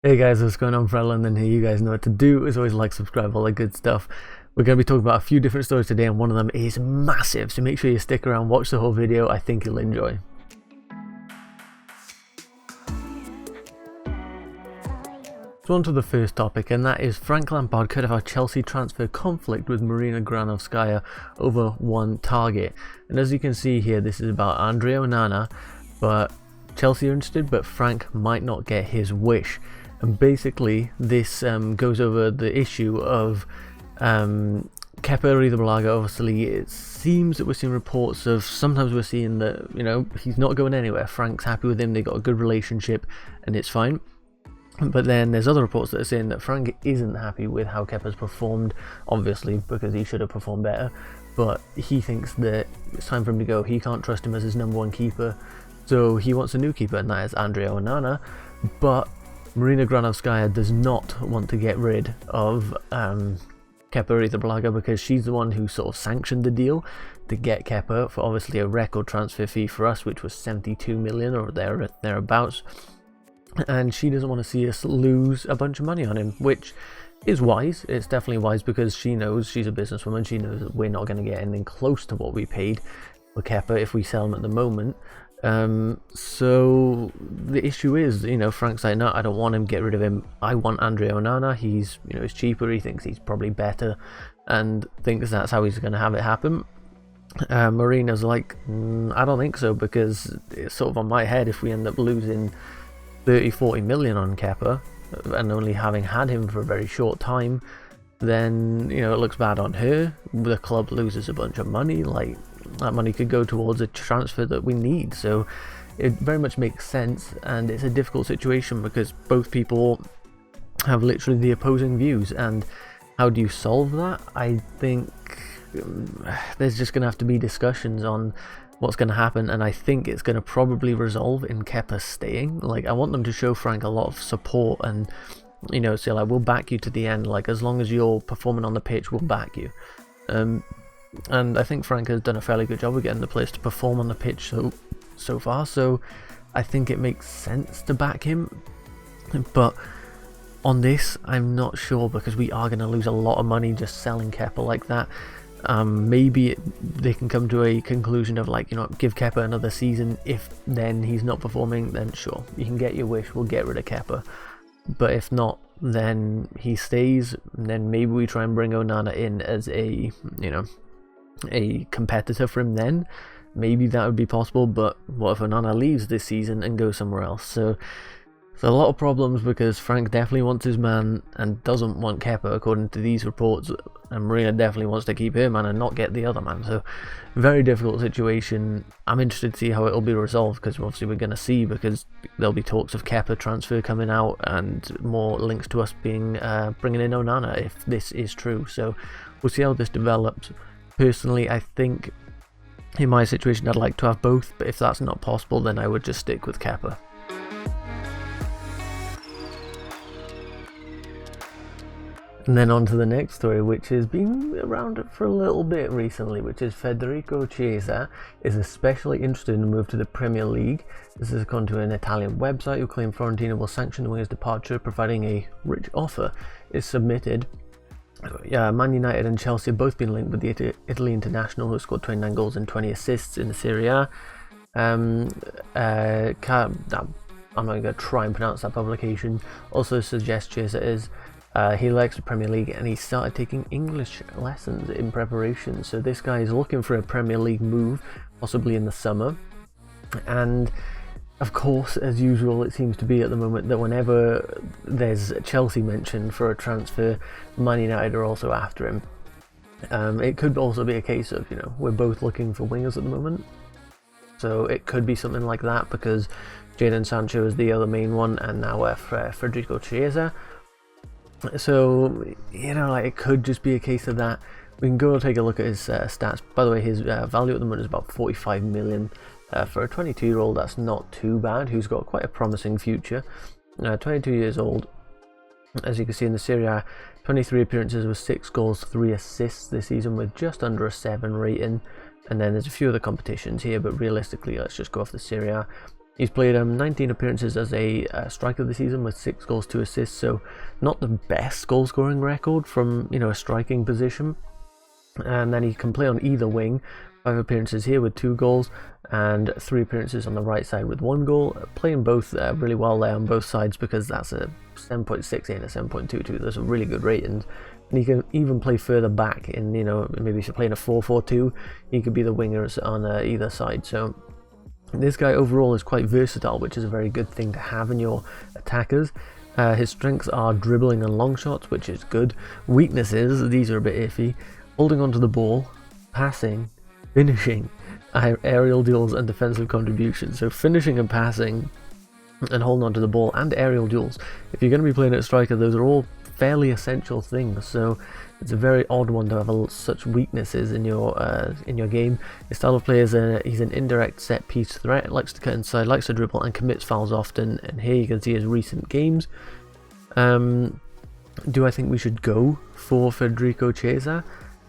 Hey guys, what's going on? Fred London here. You guys know what to do. As always, like, subscribe, all that good stuff. We're going to be talking about a few different stories today, and one of them is massive, so make sure you stick around, watch the whole video. I think you'll enjoy. So on to the first topic, and that is Frank Lampard could have a Chelsea transfer conflict with Marina Granovskaya over one target. And as you can see here, this is about Andre Onana, but Chelsea are interested, but Frank might not get his wish. And basically, this goes over the issue of Kepa Arrizabalaga. Obviously, it seems that we're seeing reports of, sometimes we're seeing that, he's not going anywhere. Frank's happy with him, they got a good relationship, and it's fine. But then there's other reports that are saying that Frank isn't happy with how Kepa's performed, obviously, because he should have performed better. But he thinks that it's time for him to go. He can't trust him as his number one keeper, so he wants a new keeper, and that is Andre Onana. But Marina Granovskaya does not want to get rid of Kepa Arrizabalaga because she's the one who sort of sanctioned the deal to get Kepa for obviously a record transfer fee for us, which was 72 million or thereabouts. And she doesn't want to see us lose a bunch of money on him, which is wise. It's definitely wise because she knows, she's a businesswoman, she knows that we're not going to get anything close to what we paid for Kepa if we sell him at the moment. So the issue is, Frank's like, no, I don't want him, get rid of him. I want Andre Onana. He's, he's cheaper. He thinks he's probably better and thinks that's how he's going to have it happen. Marina's like, I don't think so, because it's sort of on my head if we end up losing 30-40 million on Kepa and only having had him for a very short time, then, it looks bad on her. The club loses a bunch of money, like, that money could go towards a transfer that we need. So it very much makes sense, and it's a difficult situation because both people have literally the opposing views. And how do you solve that? I think there's just going to have to be discussions on what's going to happen, and I think it's going to probably resolve in Kepa staying. Like, I want them to show Frank a lot of support and, say like, we'll back you to the end, like, as long as you're performing on the pitch, we'll back you. And I think Frank has done a fairly good job of getting the players to perform on the pitch so far, so I think it makes sense to back him. But on this, I'm not sure, because we are going to lose a lot of money just selling Kepa like that. Maybe they can come to a conclusion of, like, give Kepa another season. If then he's not performing, then sure, you can get your wish, we'll get rid of Kepa. But if not, then he stays, and then maybe we try and bring Onana in as a competitor for him then. Maybe that would be possible, but what if Onana leaves this season and goes somewhere else? So a lot of problems, because Frank definitely wants his man and doesn't want Kepa according to these reports, and Marina definitely wants to keep her man and not get the other man. So very difficult situation. I'm interested to see how it'll be resolved, because obviously we're going to see, because there'll be talks of Kepa transfer coming out and more links to us being bringing in Onana if this is true. So we'll see how this develops. Personally, I think in my situation I'd like to have both, but if that's not possible, then I would just stick with Kepa. And then on to the next story, which has been around for a little bit recently, which is Federico Chiesa is especially interested in a move to the Premier League. This is according to an Italian website, who claim Fiorentina will sanction the winger's departure, providing a rich offer is submitted. Man United and Chelsea have both been linked with the Italy international, who scored 29 goals and 20 assists in the Serie A. I'm not going to try and pronounce that publication. Also suggests Chiesa is he likes the Premier League, and he started taking English lessons in preparation. So this guy is looking for a Premier League move, possibly in the summer. And of course, as usual, it seems to be at the moment that whenever there's Chelsea mentioned for a transfer, Man United are also after him. It could also be a case of, we're both looking for wingers at the moment. So it could be something like that, because Jadon Sancho is the other main one, and now Federico Chiesa. So, it could just be a case of that. We can go and take a look at his stats. By the way, his value at the moment is about 45 million. For a 22-year-old, that's not too bad, who's got quite a promising future. 22 years old, as you can see in the Serie A, 23 appearances with 6 goals, 3 assists this season, with just under a 7 rating. And then there's a few other competitions here, but realistically, let's just go off the Serie A. He's played 19 appearances as a striker this season with 6 goals, 2 assists, so not the best goal scoring record from a striking position. And then he can play on either wing. 5 appearances here with 2 goals and 3 appearances on the right side with 1 goal. Playing both really well there on both sides, because that's a 7.68 and a 7.22. Those are really good ratings. And he can even play further back in, maybe if you're playing a 4-4-2, he could be the wingers on either side. So this guy overall is quite versatile, which is a very good thing to have in your attackers. His strengths are dribbling and long shots, which is good. Weaknesses, these are a bit iffy. Holding onto the ball, passing, finishing, aerial duels and defensive contributions. So finishing and passing and holding onto the ball and aerial duels. If you're going to be playing at striker, those are all fairly essential things. So it's a very odd one to have such weaknesses in your game. His style of play is he's an indirect set piece threat, likes to cut inside, likes to dribble and commits fouls often. And here you can see his recent games. Do I think we should go for Federico Chiesa?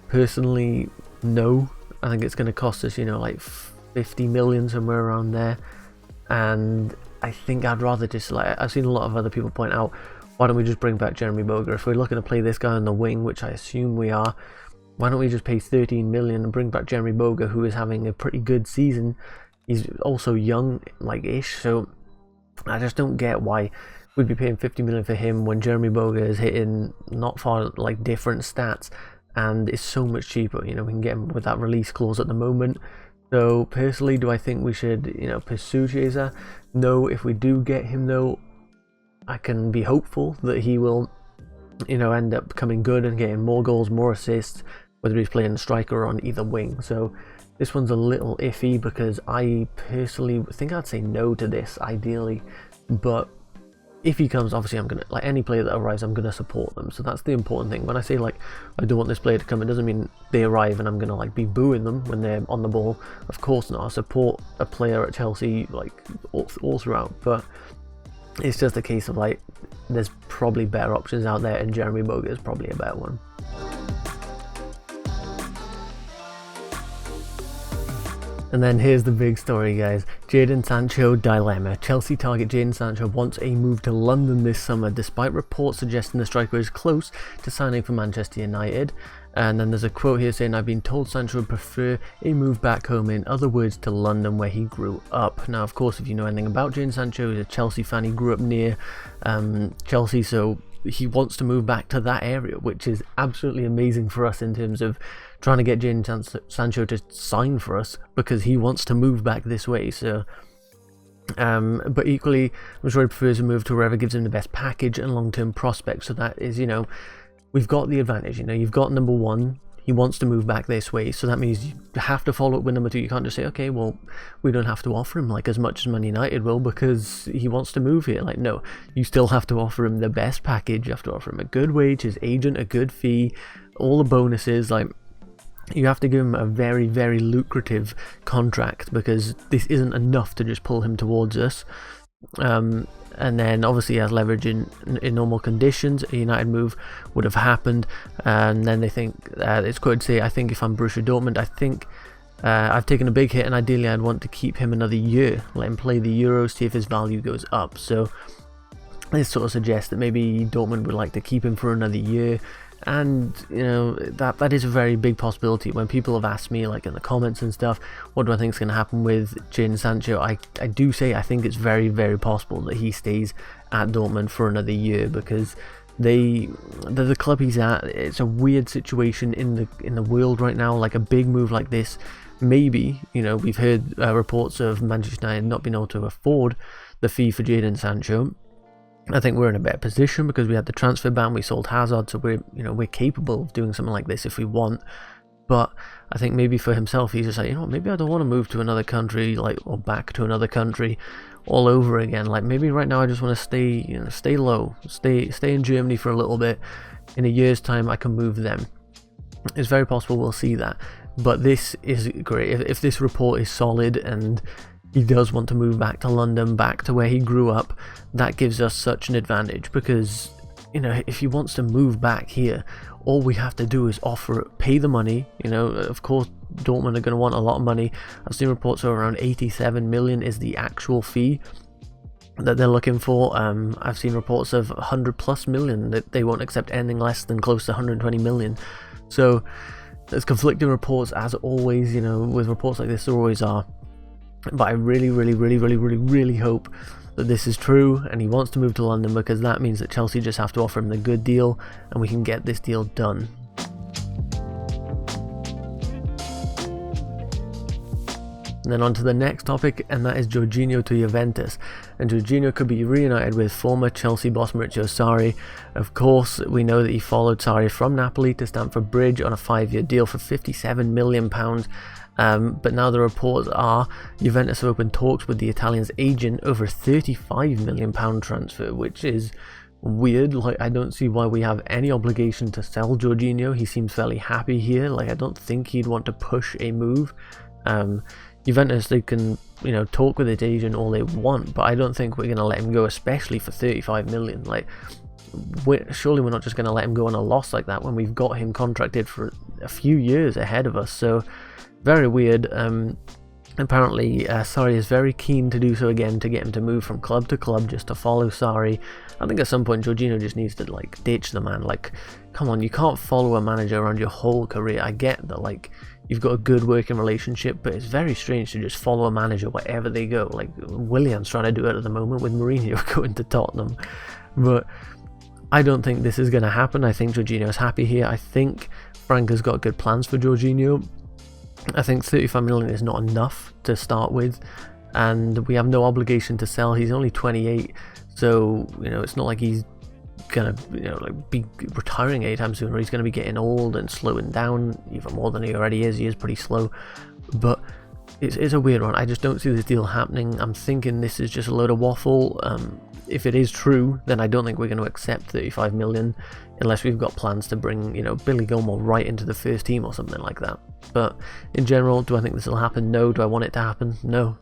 Personally, no. I think it's going to cost us, like 50 million, somewhere around there. And I think I'd rather just, I've seen a lot of other people point out, why don't we just bring back Jeremy Boga? If we're looking to play this guy on the wing, which I assume we are, why don't we just pay 13 million and bring back Jeremy Boga, who is having a pretty good season? He's also young, ish, so I just don't get why we'd be paying 50 million for him when Jeremy Boga is hitting not far, different stats, and it's so much cheaper. We can get him with that release clause at the moment. So personally, do I think we should, pursue Chiesa? No. If we do get him though, I can be hopeful that he will, end up becoming good and getting more goals, more assists, whether he's playing striker or on either wing. So this one's a little iffy, because I personally think I'd say no to this ideally, but if he comes, obviously I'm gonna, any player that arrives, I'm gonna support them. So that's the important thing. When I say I don't want this player to come, it doesn't mean they arrive and I'm gonna be booing them when they're on the ball. Of course not. I support a player at Chelsea all throughout, but it's just a case of there's probably better options out there, and Jeremy Boga is probably a better one. And then here's the big story, guys. Jadon Sancho Dilemma. Chelsea target Jadon Sancho wants a move to London this summer, despite reports suggesting the striker is close to signing for Manchester United. And then there's a quote here saying, "I've been told Sancho would prefer a move back home, in other words to London, where he grew up." Now, of course, if you know anything about Jadon Sancho, he's a Chelsea fan. He grew up near Chelsea, so he wants to move back to that area, which is absolutely amazing for us in terms of trying to get Jadon Sancho to sign for us, because he wants to move back this way. So but equally, I'm sure he prefers a move to wherever gives him the best package and long-term prospects. So that is, we've got the advantage. You've got number one, he wants to move back this way, so that means you have to follow up with number two. You can't just say, okay, well, we don't have to offer him as much as Man United will because he wants to move here. No, you still have to offer him the best package. You have to offer him a good wage, his agent a good fee, all the bonuses. You have to give him a very, very lucrative contract, because this isn't enough to just pull him towards us. And then obviously he has leverage in normal conditions. A United move would have happened, and then they think, it's quoted to say, "I think if I'm Borussia Dortmund, I think I've taken a big hit, and ideally I'd want to keep him another year, let him play the Euros, see if his value goes up." So this sort of suggests that maybe Dortmund would like to keep him for another year. And that is a very big possibility. When people have asked me in the comments and stuff, what do I think is going to happen with Jadon Sancho, I do say I think it's very, very possible that he stays at Dortmund for another year, because they're the club he's at. It's a weird situation in the world right now. A big move like this, maybe, we've heard reports of Manchester United not being able to afford the fee for Jadon Sancho. I think we're in a better position because we had the transfer ban, we sold Hazard, so we're capable of doing something like this if we want. But I think maybe for himself, he's just maybe I don't want to move to another country, or back to another country all over again. Maybe right now I just want to stay low, stay in Germany for a little bit. In a year's time, I can move them. It's very possible we'll see that. But this is great. If this report is solid and he does want to move back to London, back to where he grew up, that gives us such an advantage, because if he wants to move back here, all we have to do is pay the money. Of course Dortmund are going to want a lot of money. I've seen reports of around 87 million is the actual fee that they're looking for. I've seen reports of 100 plus million, that they won't accept anything less than close to 120 million. So there's conflicting reports, as always, with reports like this there always are. But I really hope that this is true and he wants to move to London, because that means that Chelsea just have to offer him the good deal and we can get this deal done. And then on to the next topic, and that is Georgieno to Juventus. And Georgieno could be reunited with former Chelsea boss Maurizio Sarri. Of course, we know that he followed Sarri from Napoli to Stamford Bridge on a 5-year deal for £57 million. But now the reports are Juventus have opened talks with the Italian's agent over a £35 million transfer, which is weird. Like, I don't see why we have any obligation to sell Georgieno. He seems fairly happy here. Like, I don't think he'd want to push a move. Juventus, they can, talk with his agent all they want, but I don't think we're going to let him go, especially for 35 million. Like, surely we're not just going to let him go on a loss like that when we've got him contracted for a few years ahead of us. So, very weird. Apparently, Sarri is very keen to do so again, to get him to move from club to club just to follow Sarri. I think at some point Georgieno just needs to ditch the man. Like, come on, you can't follow a manager around your whole career. I get that, you've got a good working relationship, but it's very strange to just follow a manager wherever they go. Like, Willian's trying to do it at the moment with Mourinho going to Tottenham. But I don't think this is going to happen. I think Georgieno's happy here. I think Frank has got good plans for Georgieno. I think 35 million is not enough to start with, and we have no obligation to sell. He's only 28, so it's not like he's gonna be retiring anytime soon, or he's gonna be getting old and slowing down even more than he already is. He is pretty slow, but it's a weird one. I just don't see this deal happening. I'm thinking this is just a load of waffle. If it is true, then I don't think we're going to accept 35 million unless we've got plans to bring, Billy Gilmore right into the first team or something like that. But in general, do I think this will happen? No. Do I want it to happen? No.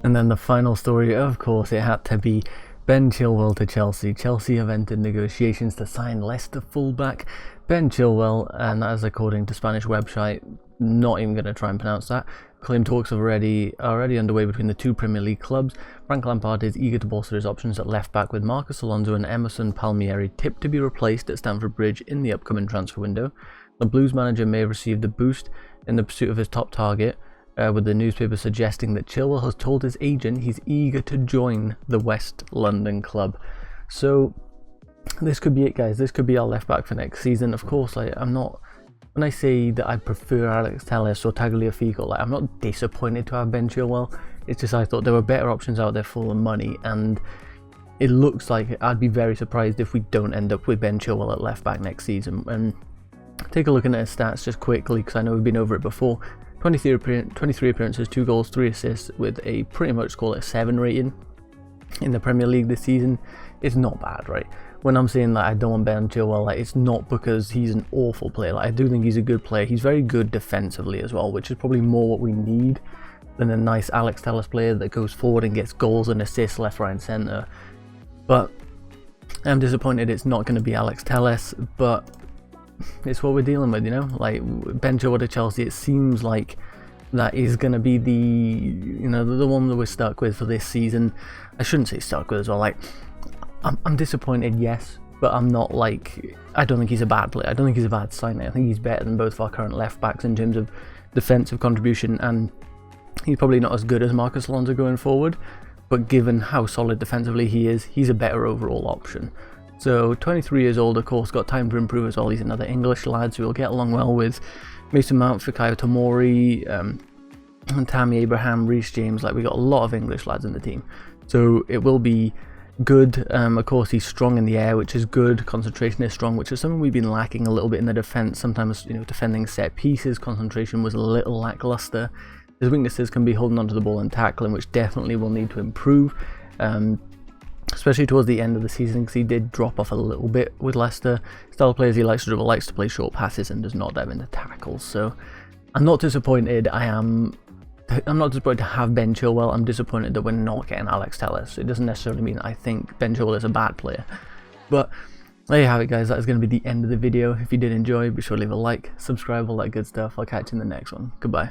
And then the final story, of course, it had to be Ben Chilwell to Chelsea. Chelsea have entered negotiations to sign Leicester fullback Ben Chilwell, and that is according to Spanish website. Not even going to try and pronounce that. Claim talks are already underway between the two Premier League clubs. Frank Lampard is eager to bolster his options at left back, with Marcus Alonso and Emerson Palmieri tipped to be replaced at Stamford Bridge in the upcoming transfer window. The Blues manager may have received a boost in the pursuit of his top target, with the newspaper suggesting that Chilwell has told his agent he's eager to join the West London club. So this could be it, guys. This could be our left back for next season. Of course, I'm not. When I say that I prefer Alex Telles or Tagliafico, I'm not disappointed to have Ben Chilwell. It's just I thought there were better options out there for the money, and it looks like I'd be very surprised if we don't end up with Ben Chilwell at left back next season. And take a look at his stats just quickly, because I know we've been over it before. 23 appearances, 2 goals, 3 assists, with a pretty much call it a 7 rating in the Premier League this season. It's not bad, right? When I'm saying that I don't want Ben Chilwell, it's not because he's an awful player. I do think he's a good player. He's very good defensively as well, which is probably more what we need than a nice Alex Telles player that goes forward and gets goals and assists left, right and centre. But I'm disappointed it's not going to be Alex Telles, but it's what we're dealing with, Ben Chilwell to Chelsea. It seems like that is going to be the one that we're stuck with for this season. I shouldn't say stuck with as well. I'm disappointed, yes, but I'm not I don't think he's a bad player. I don't think he's a bad signing. I think he's better than both of our current left backs in terms of defensive contribution, and he's probably not as good as Marcus Alonso going forward, but given how solid defensively he is, he's a better overall option. So 23 years old, of course, got time to improve as well. He's another English lad, so he'll get along well with Mason Mount, Fikayo Tomori, and Tammy Abraham, Reece James. We got a lot of English lads in the team, so it will be good. Of course, he's strong in the air, which is good. Concentration is strong, which is something we've been lacking a little bit in the defence. Sometimes, defending set pieces, concentration was a little lackluster. His weaknesses can be holding onto the ball and tackling, which definitely will need to improve, especially towards the end of the season, because he did drop off a little bit with Leicester. Style of players he likes to dribble, likes to play short passes, and does not dive into tackles. So I'm not disappointed. I am I'm not disappointed to have Ben Chilwell. I'm disappointed that we're not getting Alex Telles. It doesn't necessarily mean I think Ben Chilwell is a bad player. But there you have it, guys. That is going to be the end of the video. If you did enjoy, be sure to leave a like, subscribe, all that good stuff. I'll catch you in the next one. Goodbye.